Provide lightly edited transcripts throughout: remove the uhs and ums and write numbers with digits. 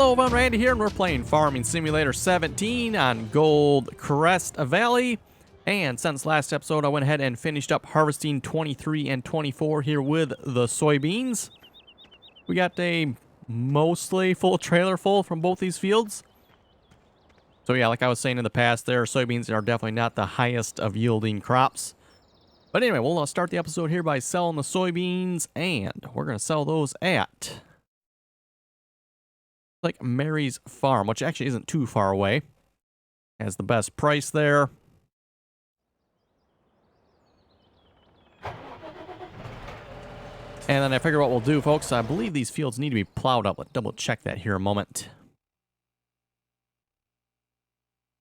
Hello, I'm Randy here, and we're playing Farming Simulator 17 on Gold Crest Valley. And since last episode, I went ahead and finished up harvesting 23 and 24 here with the soybeans. We got a mostly full trailer full from both these fields. So yeah, like I was saying in the past there, soybeans are definitely not the highest of yielding crops. But anyway, we'll start the episode here by selling the soybeans, and we're going to sell those at like Mary's Farm, which actually isn't too far away. Has the best price there. And then I figure what we'll do, folks, I believe these fields need to be plowed up. Let's double check that here a moment.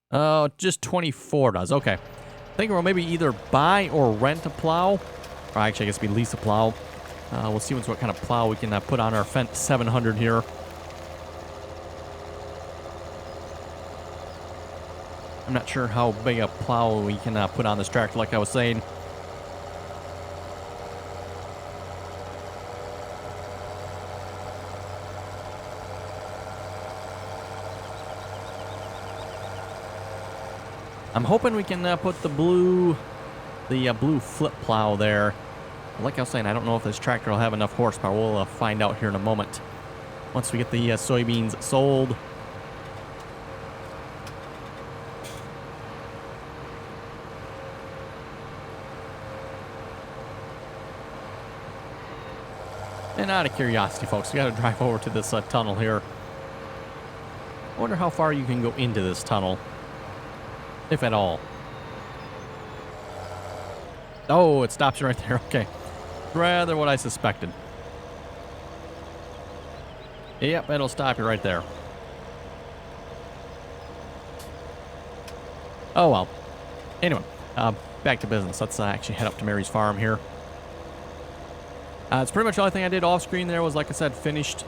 Oh, just 24 does. Okay. I think we'll maybe either buy or rent a plow. Or actually, I guess we lease a plow. We'll see what kind of plow we can put on our Fendt 700 here. I'm not sure how big a plow we can put on this tractor, like I was saying. I'm hoping we can put the blue flip plow there. Like I was saying, I don't know if this tractor will have enough horsepower. We'll find out here in a moment. Once we get the soybeans sold. And out of curiosity, folks, we got to drive over to this tunnel here. I wonder how far you can go into this tunnel. If at all. Oh, it stops you right there. Okay. Rather what I suspected. Yep, it'll stop you right there. Oh, well. Anyway, back to business. Let's actually head up to Mary's farm here. It's pretty much the only thing I did off screen there was, like I said, finished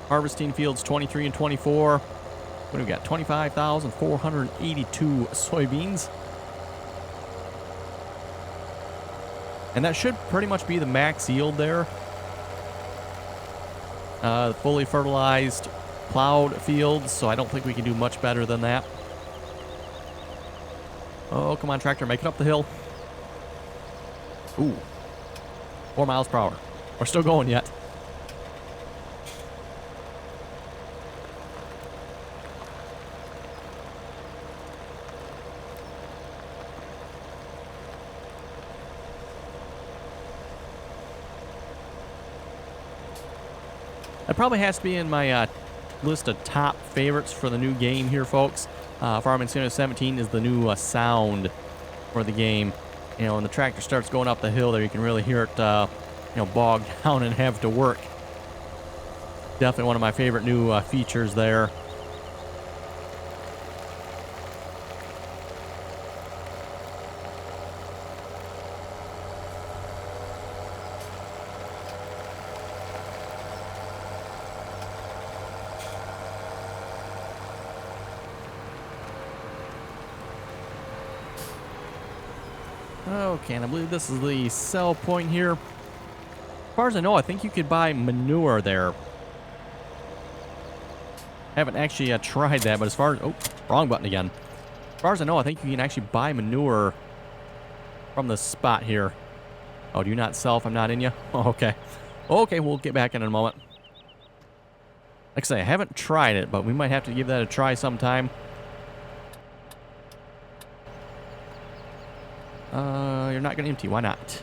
harvesting fields 23 and 24. What do we got? 25,482 soybeans. And that should pretty much be the max yield there. Fully fertilized, plowed fields, so I don't think we can do much better than that. Oh, come on, tractor, make it up the hill. Ooh. 4 miles per hour. We're still going yet. That probably has to be in my list of top favorites for the new game here, folks. Farming Simulator 17 is the new sound for the game. You know, when the tractor starts going up the hill there, you can really hear it, bog down and have to work. Definitely one of my favorite new features there. Okay, and I believe this is the sell point here. As far as I know, I think you could buy manure there. Haven't actually tried that, but as far as... Oh, wrong button again. As far as I know, I think you can actually buy manure from the spot here. Oh, do you not sell if I'm not in you? Oh, okay. Okay, we'll get back in a moment. Like I say, I haven't tried it, but we might have to give that a try sometime. You're not going to empty. Why not?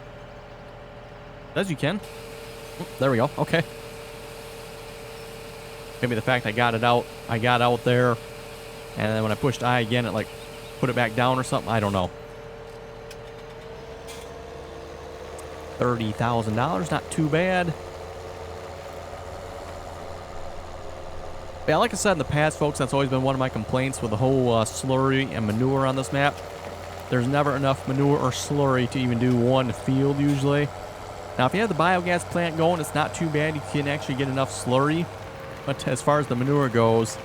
As you can. Oh, there we go. Okay. Maybe the fact I got out there, and then when I pushed I again, it like put it back down or something. I don't know. $30,000, not too bad. Yeah, like I said in the past, folks, that's always been one of my complaints with the whole slurry and manure on this map. There's never enough manure or slurry to even do one field usually. Now, if you have the biogas plant going, it's not too bad. You can actually get enough slurry. But as far as the manure goes,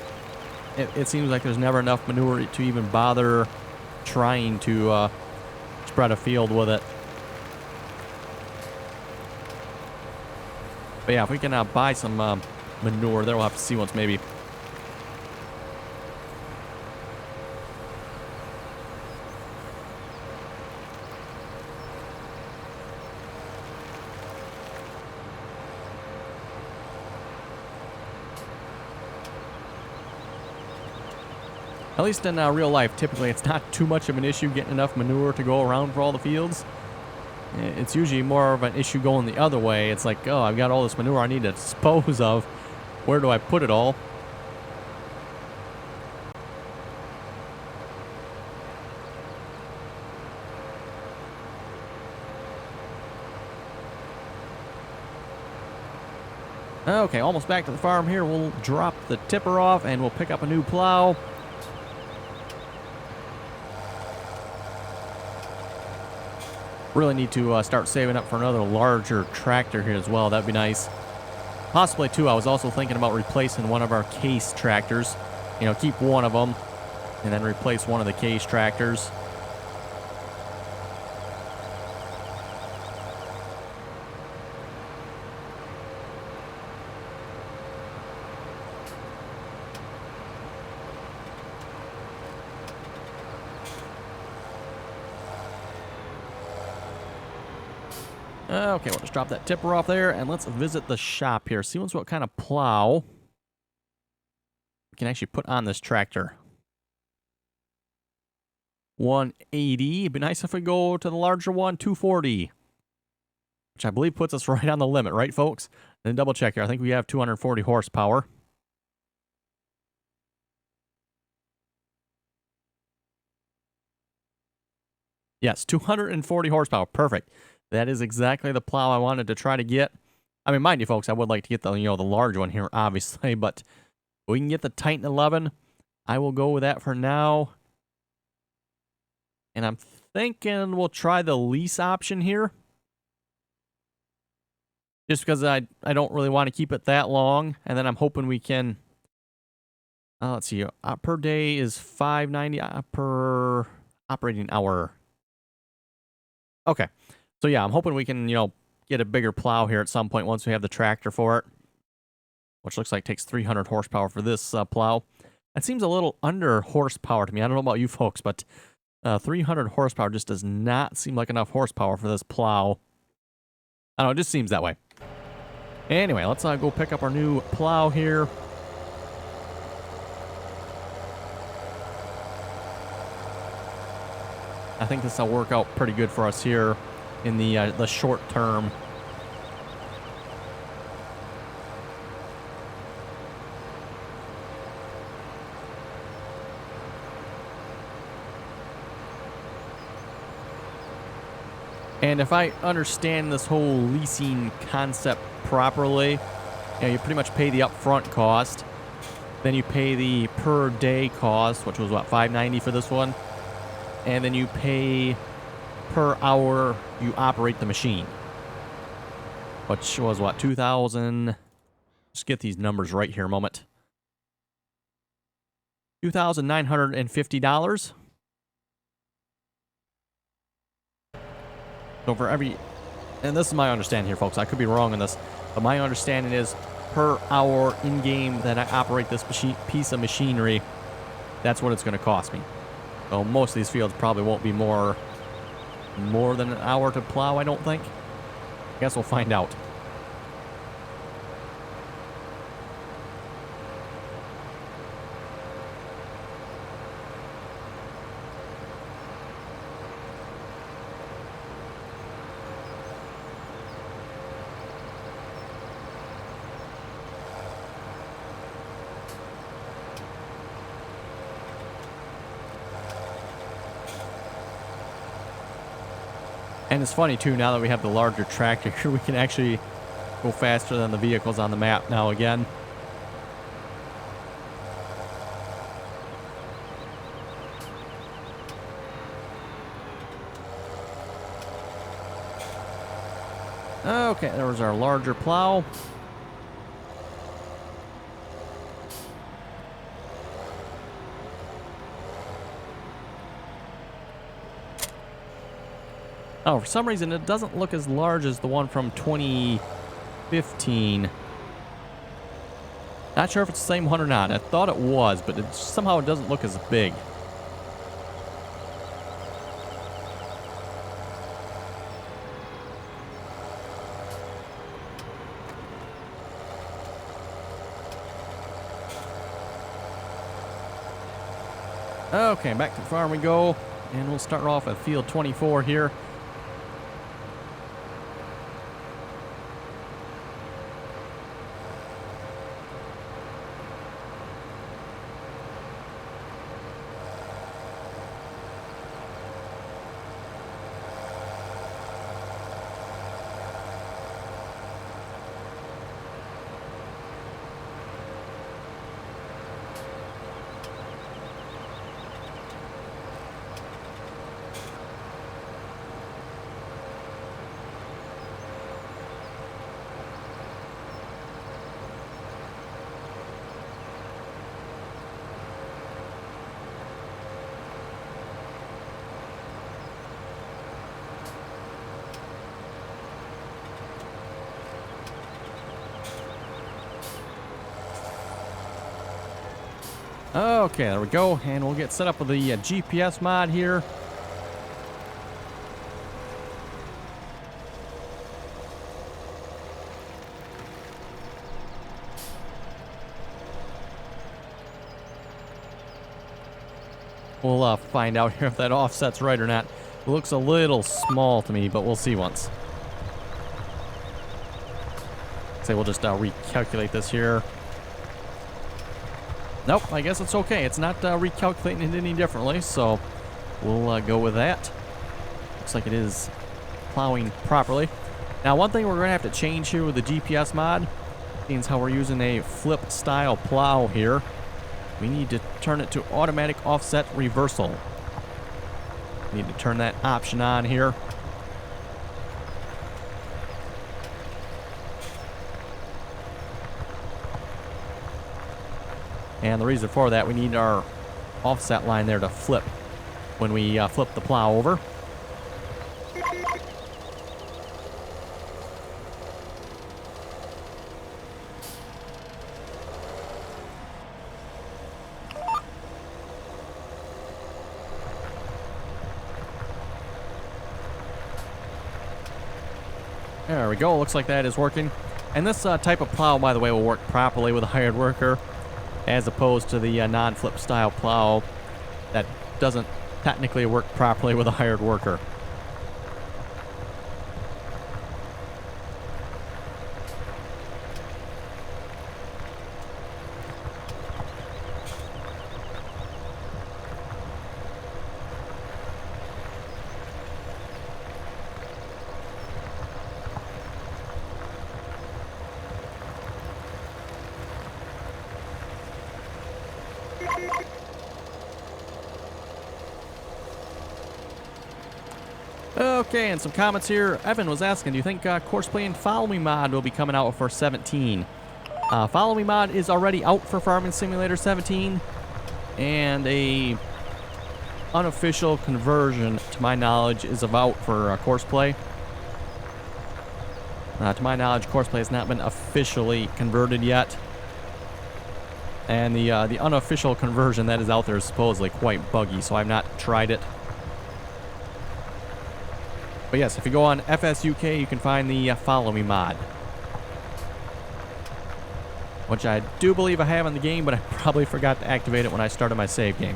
it seems like there's never enough manure to even bother trying to spread a field with it. But yeah, if we can buy some manure there, we'll have to see once maybe At least in real life, typically it's not too much of an issue getting enough manure to go around for all the fields. It's usually more of an issue going the other way. It's like, oh, I've got all this manure I need to dispose of. Where do I put it all? Okay, almost back to the farm here. We'll drop the tipper off and we'll pick up a new plow. Really need to start saving up for another larger tractor here as well. That'd be nice. Possibly, too, I was also thinking about replacing one of our case tractors. You know, keep one of them and then replace one of the case tractors. Okay, we'll just drop that tipper off there, and let's visit the shop here. See what kind of plow we can actually put on this tractor. 180. It'd be nice if we go to the larger one, 240. Which I believe puts us right on the limit, right, folks? Then double check here. I think we have 240 horsepower. Yes, 240 horsepower. Perfect. That is exactly the plow I wanted to try to get. I mean, mind you, folks, I would like to get the, the large one here, obviously, but we can get the Titan 11. I will go with that for now. And I'm thinking we'll try the lease option here. Just because I don't really want to keep it that long. And then I'm hoping we can... let's see. Per day is $5.90 per operating hour. Okay. So yeah, I'm hoping we can, get a bigger plow here at some point once we have the tractor for it. Which looks like takes 300 horsepower for this plow. That seems a little under horsepower to me. I don't know about you folks, but 300 horsepower just does not seem like enough horsepower for this plow. I don't know, it just seems that way. Anyway, let's go pick up our new plow here. I think this will work out pretty good for us here in the short term. And if I understand this whole leasing concept properly, you pretty much pay the upfront cost, then you pay the per day cost, which was what, $5.90 for this one, and then you pay per hour you operate the machine, which was what, 2,000. Just get these numbers right here a moment. $2,950. So for every, and this is my understanding here, folks. I could be wrong on this, but my understanding is per hour in game that I operate this piece of machinery, that's what it's going to cost me. So most of these fields probably won't be more than an hour to plow, I don't think. I guess we'll find out. And it's funny, too, now that we have the larger tractor, we can actually go faster than the vehicles on the map now again. Okay, there was our larger plow. Oh, for some reason, it doesn't look as large as the one from 2015. Not sure if it's the same one or not. I thought it was, but somehow it doesn't look as big. Okay, back to the farm we go. And we'll start off at field 24 here. Okay, there we go. And we'll get set up with the GPS mod here. We'll find out here if that offset's right or not. It looks a little small to me, but we'll see once. So we'll just recalculate this here. Nope, I guess it's okay. It's not recalculating it any differently, so we'll go with that. Looks like it is plowing properly. Now, one thing we're going to have to change here with the GPS mod, means how we're using a flip style plow here. We need to turn it to automatic offset reversal. We need to turn that option on here. And the reason for that, we need our offset line there to flip when we flip the plow over. There we go. Looks like that is working. And this type of plow, by the way, will work properly with a hired worker, as opposed to the non-flip style plow that doesn't technically work properly with a hired worker. Okay, and some comments here. Evan was asking, do you think course play and Follow Me mod will be coming out for 17? Follow Me mod is already out for Farming Simulator 17, and a unofficial conversion, to my knowledge, is about for course play. To my knowledge, course play has not been officially converted yet, and the unofficial conversion that is out there is supposedly quite buggy, so I've not tried it. But yes, if you go on FSUK, you can find the Follow Me mod, which I do believe I have in the game, but I probably forgot to activate it when I started my save game.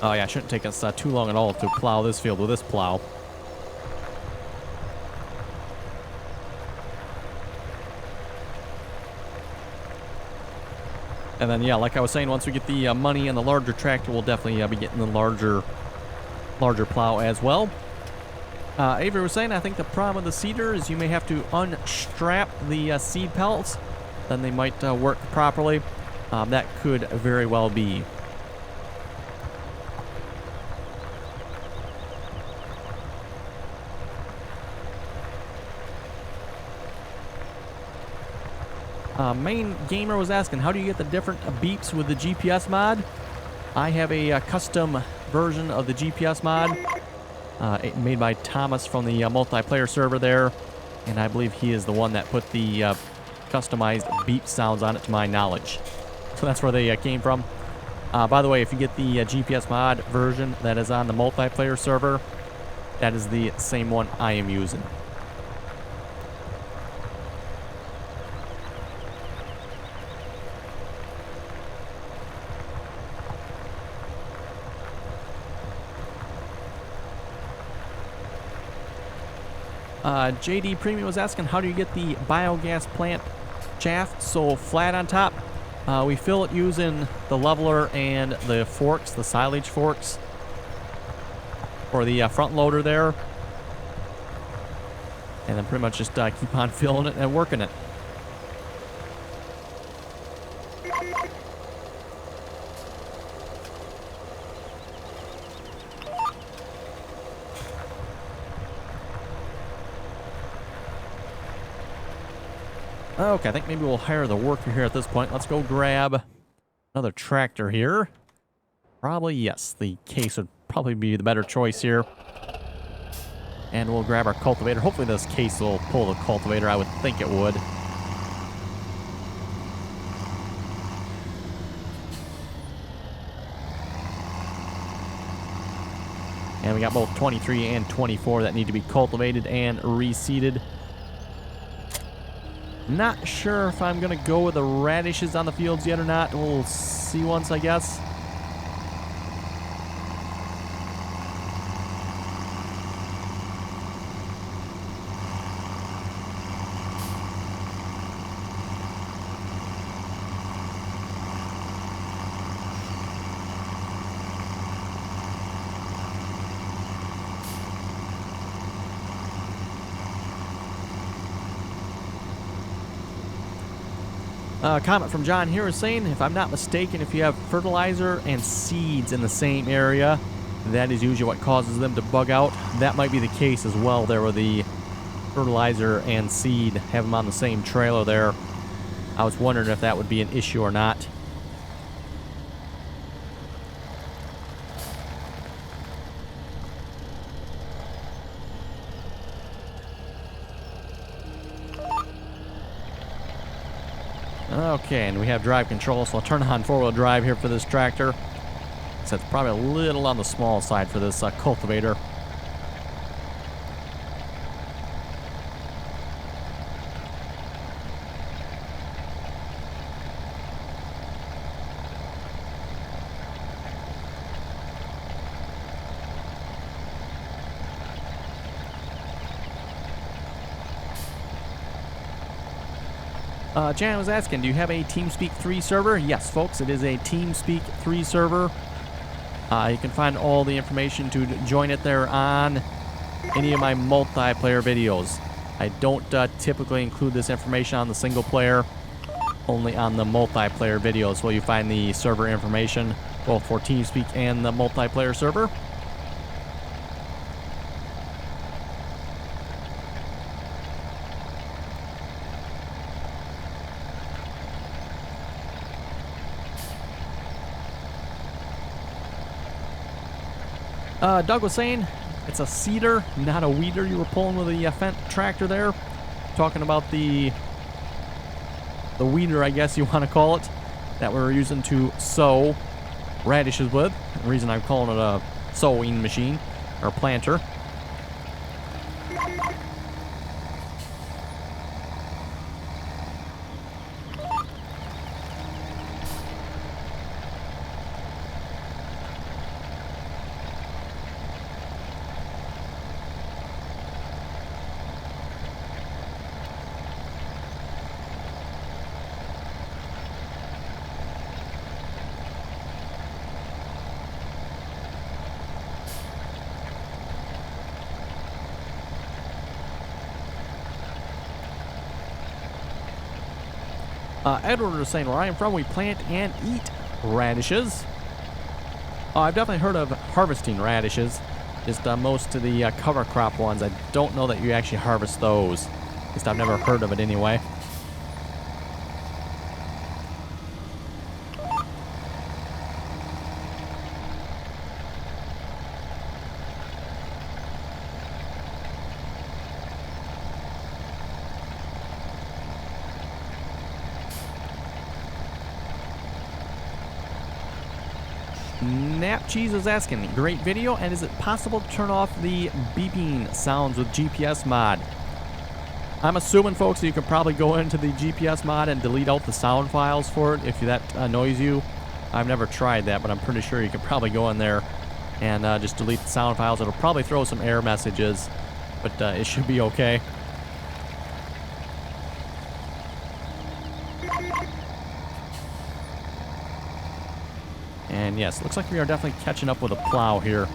Oh yeah, it shouldn't take us too long at all to plow this field with this plow. And then, yeah, like I was saying, once we get the money and the larger tractor, we'll definitely be getting the larger plow as well. Avery was saying, I think the problem with the seeder is you may have to unstrap the seed pellets. Then they might work properly. That could very well be. Main Gamer was asking, how do you get the different beeps with the GPS mod? I have a custom version of the GPS mod made by Thomas from the multiplayer server there, and I believe he is the one that put the customized beep sounds on it, to my knowledge. So that's where they came from. By the way, if you get the GPS mod version that is on the multiplayer server, that is the same one I am using. JD Premium was asking, how do you get the biogas plant shaft so flat on top? We fill it using the leveler and the forks, the silage forks, for the front loader there. And then pretty much just keep on filling it and working it. Okay, I think maybe we'll hire the worker here at this point. Let's go grab another tractor here. Probably, yes, the case would probably be the better choice here. And we'll grab our cultivator. Hopefully this case will pull the cultivator. I would think it would. And we got both 23 and 24 that need to be cultivated and reseeded. Not sure if I'm going to go with the radishes on the fields yet or not. We'll see once, I guess. Comment from John here is saying, if I'm not mistaken, if you have fertilizer and seeds in the same area, that is usually what causes them to bug out. That might be the case as well there with the fertilizer and seed. Have them on the same trailer there. I was wondering if that would be an issue or not. Okay, and we have drive control, so I'll turn on four-wheel drive here for this tractor. So it's probably a little on the small side for this cultivator. Jan was asking, do you have a TeamSpeak 3 server? Yes, folks, it is a TeamSpeak 3 server. You can find all the information to join it there on any of my multiplayer videos. I don't typically include this information on the single player, only on the multiplayer videos where you find the server information, both for TeamSpeak and the multiplayer server. Doug was saying it's a seeder, not a weeder you were pulling with the Fendt tractor there. Talking about the weeder, I guess you want to call it, that we're using to sow radishes with. The reason I'm calling it a sowing machine, or planter. Edward was saying, where I am from, we plant and eat radishes. I've definitely heard of harvesting radishes. Just most of the cover crop ones, I don't know that you actually harvest those. At least I've never heard of it anyway. Snap Cheese is asking, great video, and is it possible to turn off the beeping sounds with GPS mod? I'm assuming, folks, that you can probably go into the GPS mod and delete out the sound files for it if that annoys you. I've never tried that, but I'm pretty sure you can probably go in there and just delete the sound files. It'll probably throw some error messages, but it should be okay. And yes, looks like we are definitely catching up with a plow here.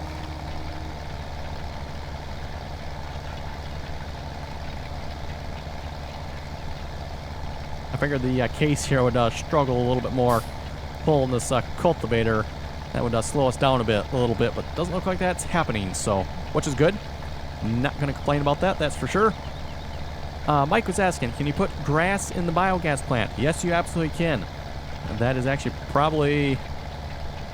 I figured the case here would struggle a little bit more pulling this cultivator. That would slow us down a little bit, but doesn't look like that's happening, so, which is good. Not going to complain about that, that's for sure. Mike was asking, can you put grass in the biogas plant? Yes, you absolutely can. That is actually probably...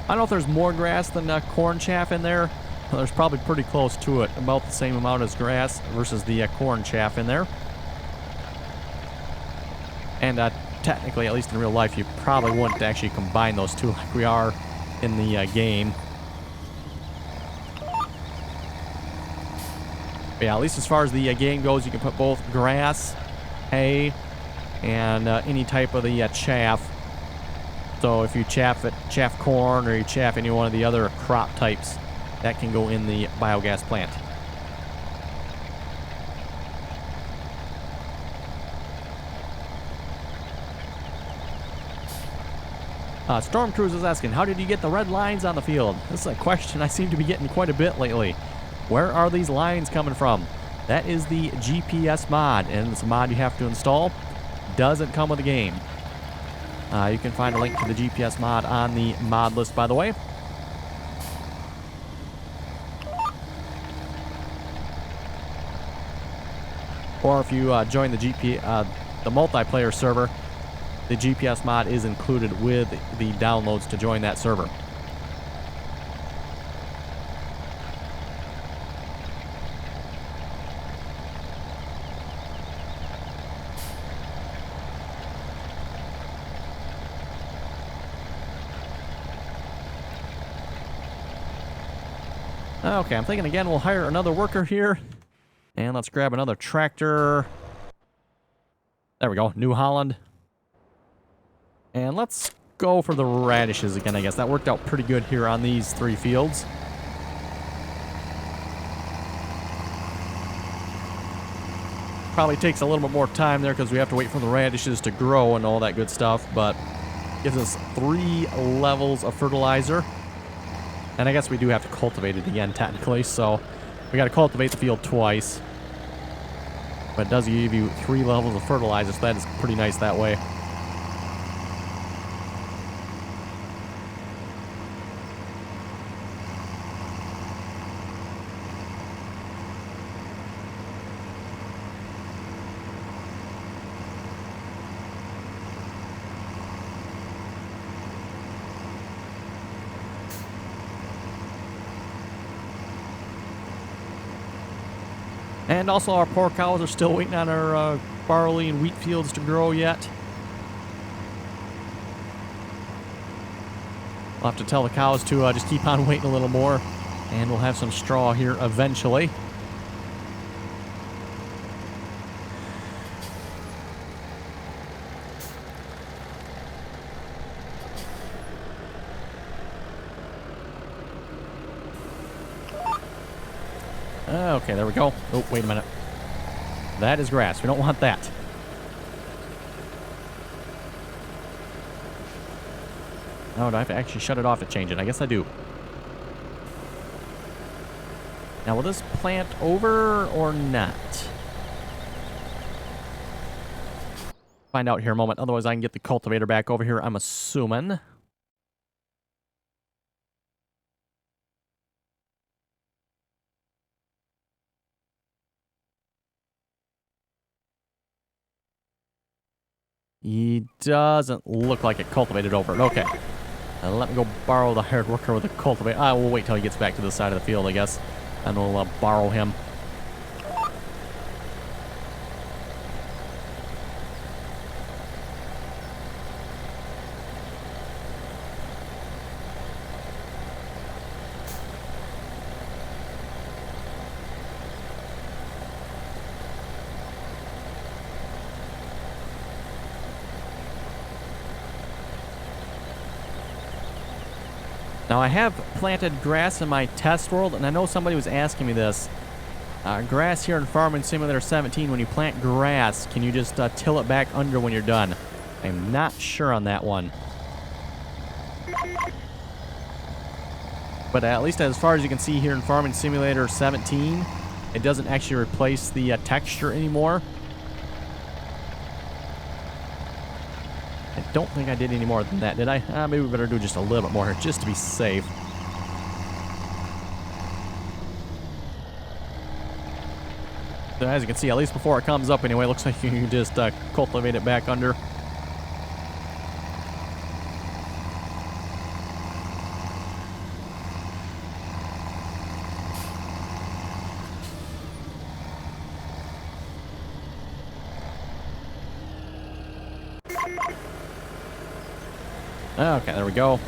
I don't know if there's more grass than corn chaff in there. Well, there's probably pretty close to it. About the same amount as grass versus the corn chaff in there. And technically, at least in real life, you probably wouldn't actually combine those two like we are in the game. But yeah, at least as far as the game goes, you can put both grass, hay, and any type of the chaff. So if you chaff corn or you chaff any one of the other crop types, that can go in the biogas plant. Storm Cruise is asking, how did you get the red lines on the field? This is a question I seem to be getting quite a bit lately. Where are these lines coming from? That is the GPS mod, and it's a mod you have to install. Doesn't come with the game. You can find a link to the GPS mod on the mod list, by the way. Or if you join the the multiplayer server, the GPS mod is included with the downloads to join that server. Okay, I'm thinking again we'll hire another worker here. And let's grab another tractor. There we go, New Holland. And let's go for the radishes again, I guess. That worked out pretty good here on these 3 fields. Probably takes a little bit more time there because we have to wait for the radishes to grow and all that good stuff, but gives us 3 levels of fertilizer. And I guess we do have to cultivate it again, technically, so we got to cultivate the field twice. But it does give you 3 levels of fertilizer, so that is pretty nice that way. And also our poor cows are still waiting on our barley and wheat fields to grow yet. We'll have to tell the cows to just keep on waiting a little more, and we'll have some straw here eventually. Okay, there we go. Oh, wait a minute. That is grass. We don't want that. Oh, do I have to actually shut it off to change it? I guess I do. Now, will this plant over or not? Find out here in a moment. Otherwise, I can get the cultivator back over here, I'm assuming. He doesn't look like it cultivated over it. Okay. Let me go borrow the hired worker with the cultivator. I will wait till he gets back to the side of the field, I guess. And we'll borrow him. Now, I have planted grass in my test world, and I know somebody was asking me this. Grass here in Farming Simulator 17, when you plant grass, can you just till it back under when you're done? I'm not sure on that one. But at least as far as you can see here in Farming Simulator 17, it doesn't actually replace the texture anymore. I don't think I did any more than that, did I? Maybe we better do just a little bit more here, just to be safe. So as you can see, at least before it comes up anyway, it looks like you can just cultivate it back under. Okay, there we go.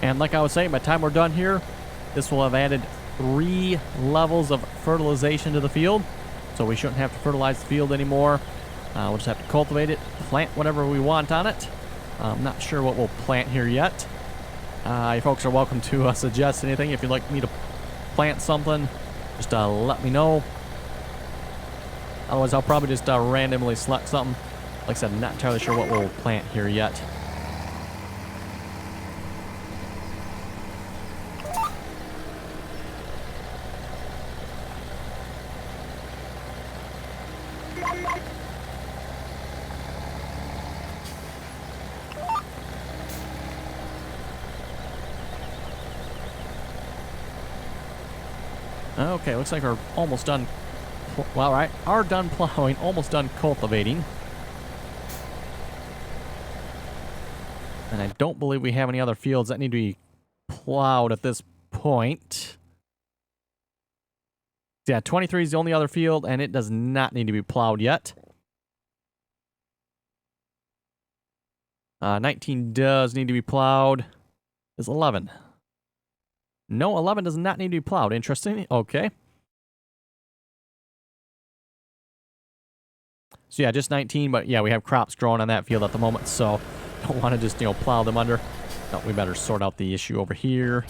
And like I was saying, by the time we're done here, this will have added 3 levels of fertilization to the field. So we shouldn't have to fertilize the field anymore. We'll just have to cultivate it, plant whatever we want on it. I'm not sure what we'll plant here yet. You folks are welcome to suggest anything. If you'd like me to plant something, just let me know. Otherwise, I'll probably just randomly select something. Like I said, I'm not entirely sure what we'll plant here yet. Okay, looks like we're almost done. Well, right, are done plowing, almost done cultivating. And I don't believe we have any other fields that need to be plowed at this point. Yeah, 23 is the only other field, and it does not need to be plowed yet. 19 does need to be plowed. Is 11. No, 11 does not need to be plowed. Interesting. Okay. So yeah, just 19, but yeah, we have crops growing on that field at the moment, so don't want to just, plow them under. No, we better sort out the issue over here.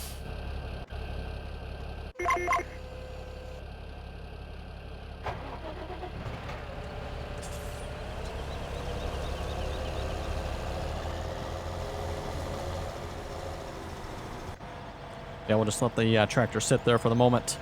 Yeah, we'll just let the tractor sit there for the moment.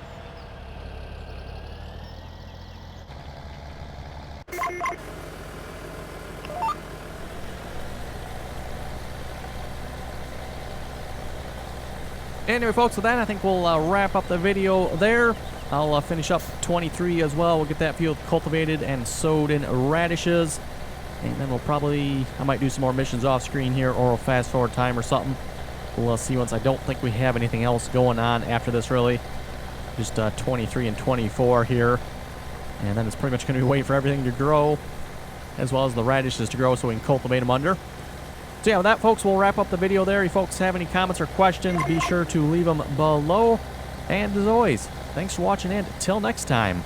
Anyway, folks, with that, I think we'll wrap up the video there. I'll finish up 23 as well. We'll get that field cultivated and sowed in radishes. And then we'll probably, I might do some more missions off screen here, or a fast forward time or something. We'll see once. I don't think we have anything else going on after this, really. Just 23 and 24 here. And then it's pretty much going to be waiting for everything to grow, as well as the radishes to grow so we can cultivate them under. So yeah, with that, folks, we'll wrap up the video there. If you folks have any comments or questions, be sure to leave them below. And as always, thanks for watching, and until next time.